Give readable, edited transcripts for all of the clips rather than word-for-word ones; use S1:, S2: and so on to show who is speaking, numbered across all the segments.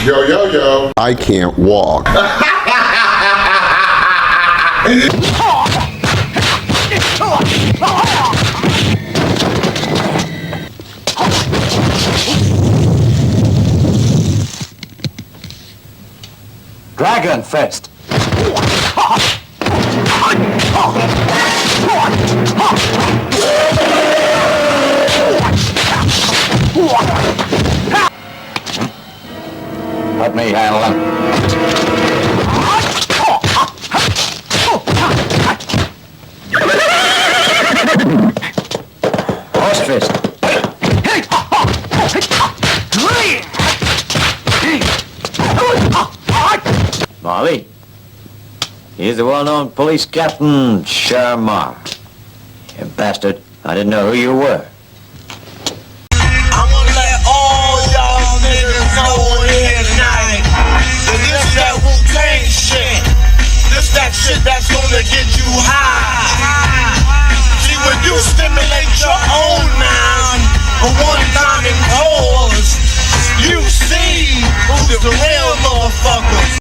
S1: Yo, yo, yo. I can't walk.
S2: Dragon Fest. Let me handle him. Horse fist. Molly, he's the well-known police captain, Sharmar. You bastard, I didn't know who you were.
S3: I wanna let all y'all niggas know here tonight that this that Wu-Tang shit, this that shit that's gonna get you high. See, when you stimulate your own mind for one time and pause, you see who's the real motherfucker.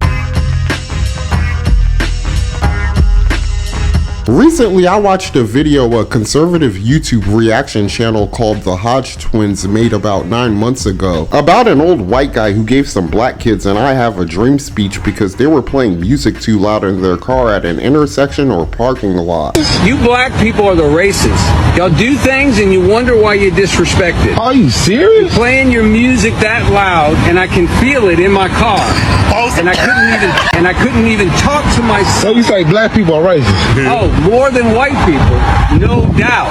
S1: Recently, I watched a video a conservative YouTube reaction channel called The Hodge Twins made about 9 months ago about an old white guy who gave some black kids an I Have a Dream speech because they were playing music too loud in their car at an intersection or parking lot.
S4: You black people are the racists. Y'all do things and you wonder why you're disrespected.
S5: Are you serious?
S4: You're playing your music that loud and I can feel it in my car. And I couldn't even talk to myself.
S5: So you say black people are racist?
S4: Oh, more than white people, no doubt.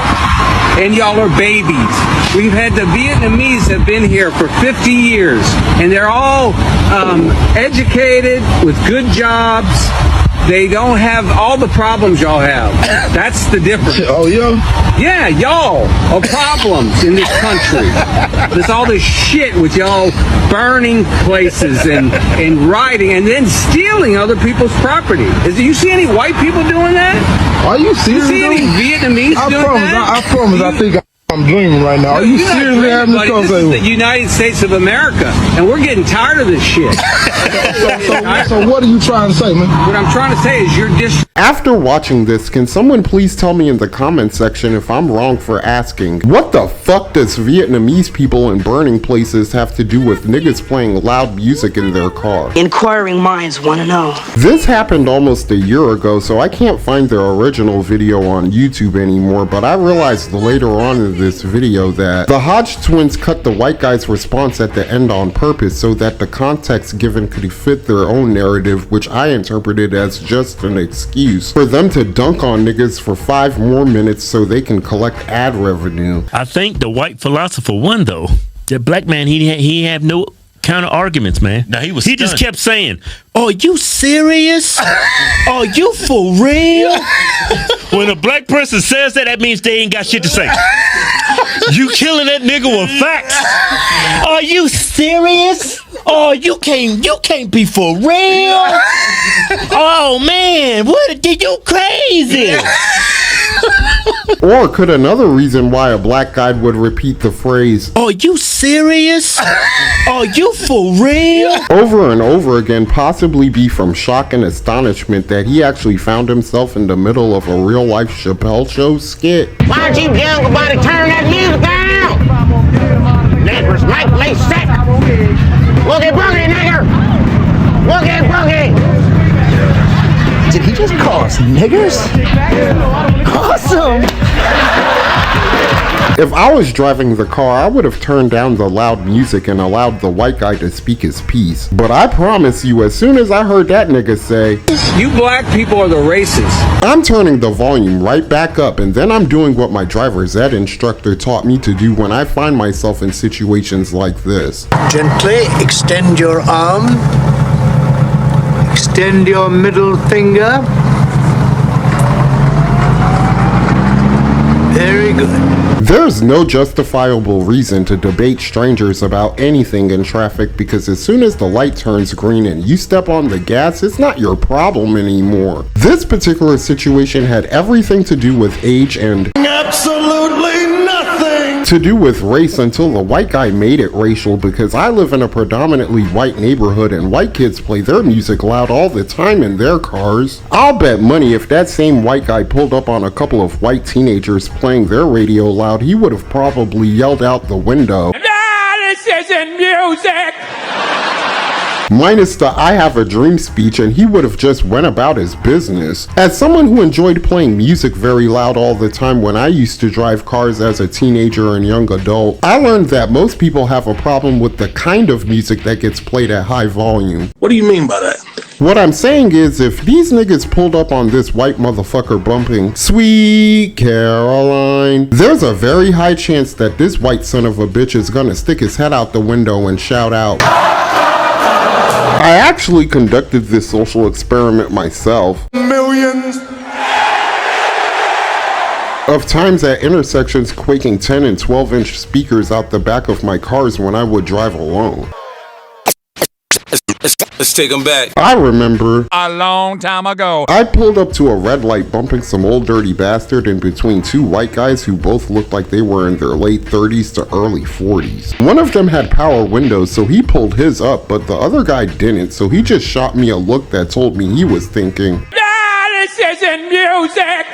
S4: And y'all are babies. We've had the Vietnamese have been here for 50 years, and they're all educated with good jobs. They don't have all the problems y'all have. That's the difference.
S5: Oh, yeah?
S4: Yeah, y'all are problems in this country. There's all this shit with y'all burning places and rioting and then stealing other people's property. You see any white people doing that?
S5: Are you serious?
S4: You see any Vietnamese doing that?
S5: I promise. I think I'm dreaming right now. Are you seriously having this conversation?
S4: This is the United States of America, and we're getting tired of this shit.
S5: So what are you trying to say, man?
S4: What I'm trying to say is you're
S1: After watching this, can someone please tell me in the comment section if I'm wrong for asking, what the fuck does Vietnamese people in burning places have to do with niggas playing loud music in their car?
S6: Inquiring minds want to know.
S1: This happened almost a year ago, so I can't find their original video on YouTube anymore, but I realized later on in this video that the Hodge twins cut the white guy's response at the end on purpose so that the context given could fit their own narrative, which I interpreted as just an excuse for them to dunk on niggas for 5 more minutes so they can collect ad revenue.
S7: I think the white philosopher won, though. The black man, he had no counter arguments, man.
S8: No, he was
S7: He just kept saying, "Are you serious? Are you for real?" When a black person says that, that means they ain't got shit to say. You killing that nigga with facts. Are you serious? Oh, you can't be for real. Oh man, what did you crazy?
S1: Or could another reason why a black guy would repeat the phrase,
S7: "Are you serious? Are you for real?"
S1: over and over again possibly be from shock and astonishment that he actually found himself in the middle of a real-life Chappelle Show skit?
S9: Why don't you young everybody turn that music down? Niggers make me sick. Woogie boogie, nigger. Woogie boogie.
S6: Did he just call us niggers? Awesome!
S1: If I was driving the car, I would have turned down the loud music and allowed the white guy to speak his piece. But I promise you, as soon as I heard that nigga say,
S4: You black people are the racists.
S1: I'm turning the volume right back up, and then I'm doing what my driver's ed instructor taught me to do when I find myself in situations like this.
S10: Gently extend your arm. Extend your middle finger. Very good.
S1: There's no justifiable reason to debate strangers about anything in traffic because as soon as the light turns green and you step on the gas, it's not your problem anymore. This particular situation had everything to do with age and
S3: Absolutely nothing.
S1: to do with race until the white guy made it racial, because I live in a predominantly white neighborhood and white kids play their music loud all the time in their cars. I'll bet money if that same white guy pulled up on a couple of white teenagers playing their radio loud, he would have probably yelled out the window,
S4: This isn't music!
S1: minus the I have a dream speech, and he would have just went about his business. As someone who enjoyed playing music very loud all the time when I used to drive cars as a teenager and young adult, I learned that most people have a problem with the kind of music that gets played at high volume.
S5: What do you mean by that?
S1: What I'm saying is, if these niggas pulled up on this white motherfucker bumping Sweet Caroline, there's a very high chance that this white son of a bitch is gonna stick his head out the window and shout out. I actually conducted this social experiment myself.
S3: Millions.
S1: Of times at intersections quaking 10 and 12-inch speakers out the back of my cars when I would drive alone.
S3: Let's take them back.
S1: I remember
S4: A long time ago.
S1: I pulled up to a red light bumping some old dirty bastard in between two white guys who both looked like they were in their late 30s to early 40s. One of them had power windows, so he pulled his up, but the other guy didn't, so he just shot me a look that told me he was thinking,
S4: This isn't music!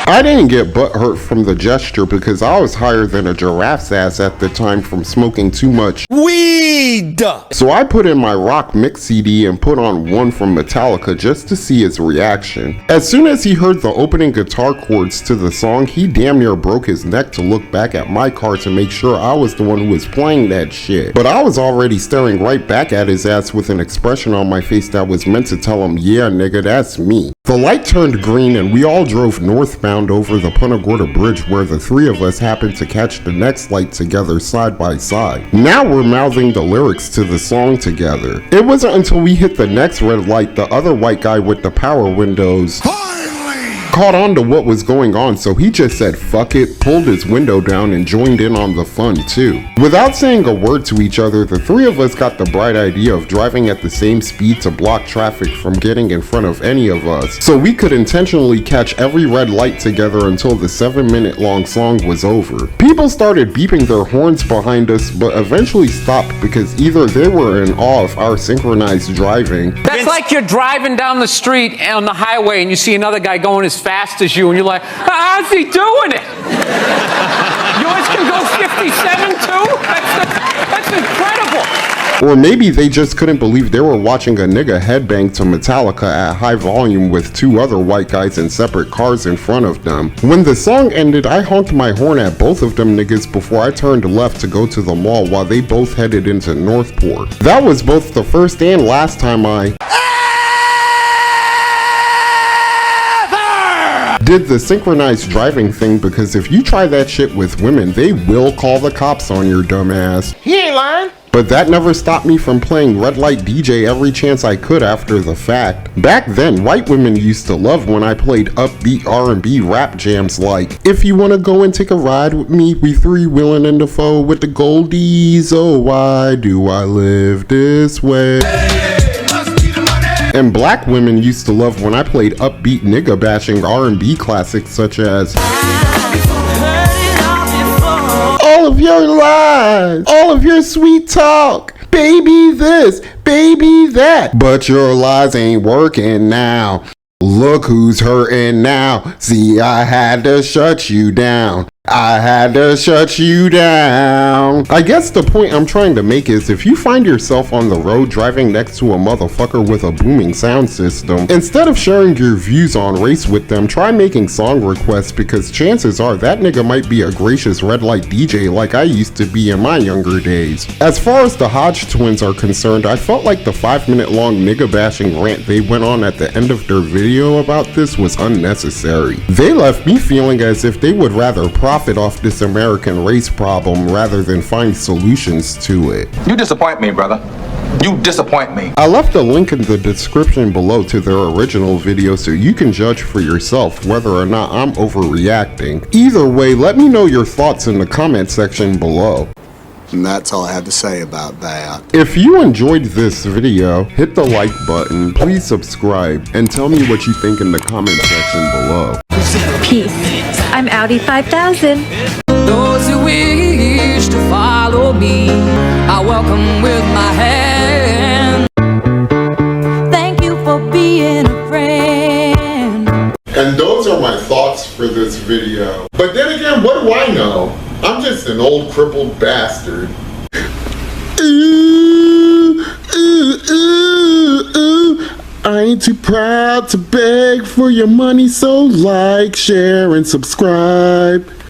S1: I didn't get butthurt from the gesture because I was higher than a giraffe's ass at the time from smoking too much
S3: Weed.
S1: so I put in my rock mix CD and put on one from Metallica just to see his reaction. As soon as he heard the opening guitar chords to the song, he damn near broke his neck to look back at my car to make sure I was the one who was playing that shit. But I was already staring right back at his ass with an expression on my face that was meant to tell him, yeah nigga, that's me. The light turned green and we all drove northbound over the Punta Gorda Bridge, where the three of us happened to catch the next light together side by side. Now we're mouthing the lyrics to the song together. It wasn't until we hit the next red light the other white guy with the power windows caught on to what was going on, so he just said fuck it, pulled his window down and joined in on the fun too. Without saying a word to each other, the three of us got the bright idea of driving at the same speed to block traffic from getting in front of any of us, so we could intentionally catch every red light together until the 7-minute long song was over. People started beeping their horns behind us, but eventually stopped because either they were in awe of our synchronized driving.
S4: That's like you're driving down the street on the highway and you see another guy going as fast as you and you're like, how's he doing it? Yours can go 57 too? That's incredible.
S1: Or maybe they just couldn't believe they were watching a nigga headbang to Metallica at high volume with two other white guys in separate cars in front of them. When the song ended, I honked my horn at both of them niggas before I turned left to go to the mall while they both headed into Northport. That was both the first and last time I did the synchronized driving thing, because if you try that shit with women, they will call the cops on your dumb ass.
S9: He ain't lying.
S1: But that never stopped me from playing Red Light DJ every chance I could after the fact. Back then, white women used to love when I played upbeat R&B rap jams like, if you wanna go and take a ride with me, we three wheeling in the foe with the goldies, oh why do I live this way? And black women used to love when I played upbeat nigga bashing R&B classics such as all of your lies, all of your sweet talk, baby this, baby that, but your lies ain't working now. Look who's hurting now. See, I had to shut you down. I had to shut you down. I guess the point I'm trying to make is, if you find yourself on the road driving next to a motherfucker with a booming sound system, instead of sharing your views on race with them, try making song requests, because chances are that nigga might be a gracious red light DJ like I used to be in my younger days. As far as the Hodge twins are concerned, I felt like the 5-minute long nigga bashing rant they went on at the end of their video about this was unnecessary. They left me feeling as if they would rather profit off this American race problem rather than find solutions to it.
S8: You disappoint me, brother. You disappoint me.
S1: I left a link in the description below to their original video so you can judge for yourself whether or not I'm overreacting. Either way, let me know your thoughts in the comment section below.
S10: And that's all I have to say about that.
S1: If you enjoyed this video, hit the like button, please subscribe, and tell me what you think in the comment section below.
S11: Peace. I'm Audi 5000. Those who wish to follow me, I welcome with my hand. Thank you for being a friend.
S1: And those are my thoughts for this video. But then again, what do I know? I'm just an old crippled bastard. Ooh, ooh, ooh, ooh. I ain't too proud to beg for your money, so like, share, and subscribe.